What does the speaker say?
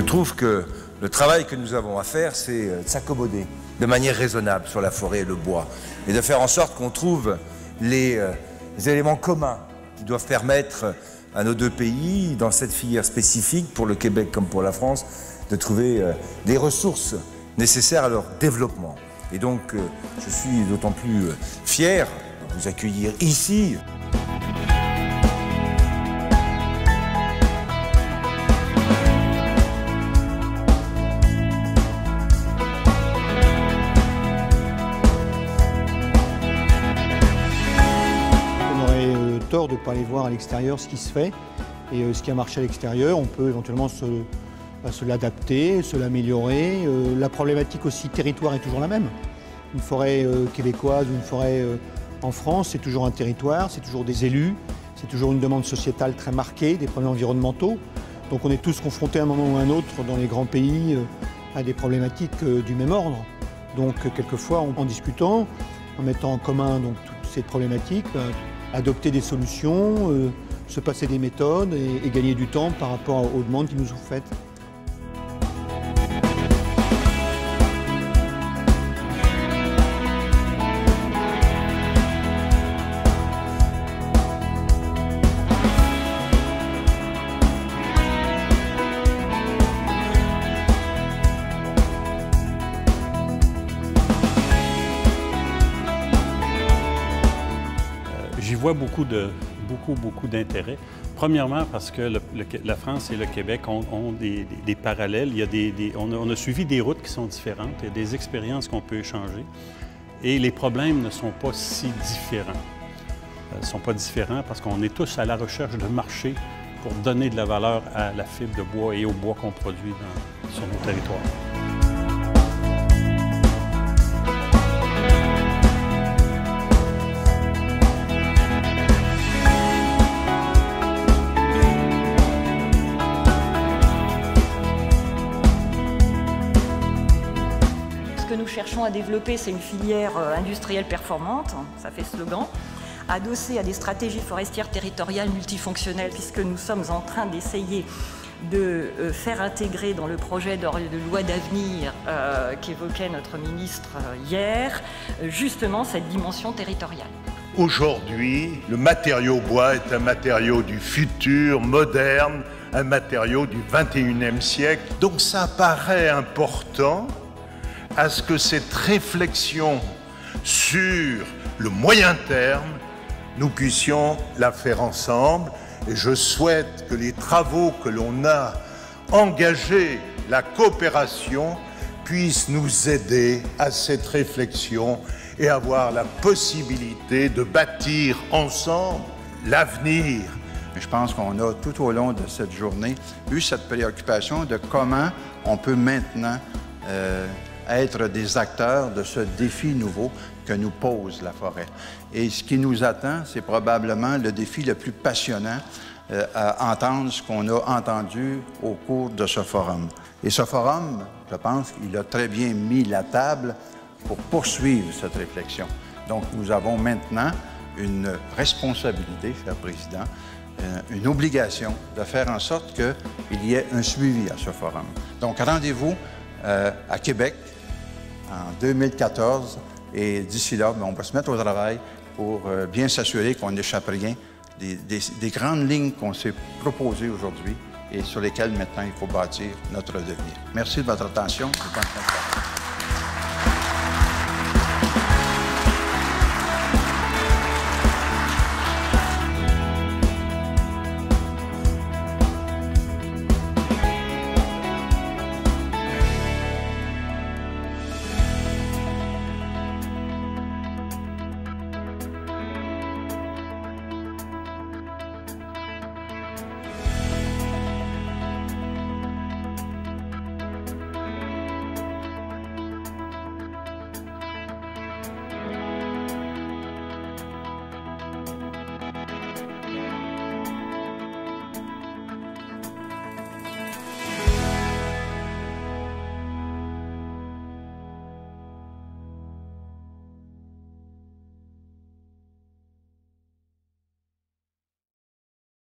trouve que le travail que nous avons à faire, c'est de s'accommoder de manière raisonnable sur la forêt et le bois, et de faire en sorte qu'on trouve les éléments communs qui doivent permettre à nos deux pays, dans cette filière spécifique, pour le Québec comme pour la France, de trouver des ressources nécessaires à leur développement. Et donc, je suis d'autant plus fier de vous accueillir ici. On aurait tort de ne pas aller voir à l'extérieur ce qui se fait. Et ce qui a marché à l'extérieur, on peut éventuellement se l'adapter, se l'améliorer. La problématique aussi territoire est toujours la même. Une forêt québécoise ou une forêt en France, c'est toujours un territoire, c'est toujours des élus, c'est toujours une demande sociétale très marquée, des problèmes environnementaux. Donc on est tous confrontés à un moment ou à un autre dans les grands pays à des problématiques du même ordre. Donc quelquefois, en discutant, en mettant en commun donc, toutes ces problématiques, adopter des solutions, se passer des méthodes et gagner du temps par rapport aux demandes qui nous sont faites. J'y vois beaucoup d'intérêt. Premièrement, parce que la France et le Québec ont des parallèles. On a suivi des routes qui sont différentes, il y a des expériences qu'on peut échanger. Et les problèmes ne sont pas si différents. Ils ne sont pas différents parce qu'on est tous à la recherche de marché pour donner de la valeur à la fibre de bois et au bois qu'on produit sur nos territoires. Ce que nous cherchons à développer, c'est une filière industrielle performante, ça fait slogan, adossée à des stratégies forestières territoriales multifonctionnelles, puisque nous sommes en train d'essayer de faire intégrer dans le projet de loi d'avenir qu'évoquait notre ministre hier, justement cette dimension territoriale. Aujourd'hui, le matériau bois est un matériau du futur, moderne, un matériau du 21e siècle. Donc ça paraît important à ce que cette réflexion sur le moyen terme, nous puissions la faire ensemble. Et je souhaite que les travaux que l'on a engagés, la coopération, puissent nous aider à cette réflexion et avoir la possibilité de bâtir ensemble l'avenir. Je pense qu'on a tout au long de cette journée eu cette préoccupation de comment on peut maintenant être des acteurs de ce défi nouveau que nous pose la forêt. Et ce qui nous attend, c'est probablement le défi le plus passionnant à entendre ce qu'on a entendu au cours de ce forum. Et ce forum, je pense qu'il a très bien mis la table pour poursuivre cette réflexion. Donc, nous avons maintenant une responsabilité, cher Président, une obligation de faire en sorte qu'il y ait un suivi à ce forum. Donc, rendez-vous à Québec en 2014 et d'ici là, on va se mettre au travail pour bien s'assurer qu'on n'échappe rien des grandes lignes qu'on s'est proposées aujourd'hui et sur lesquelles maintenant il faut bâtir notre devenir. Merci de votre attention et bonne fin de soirée.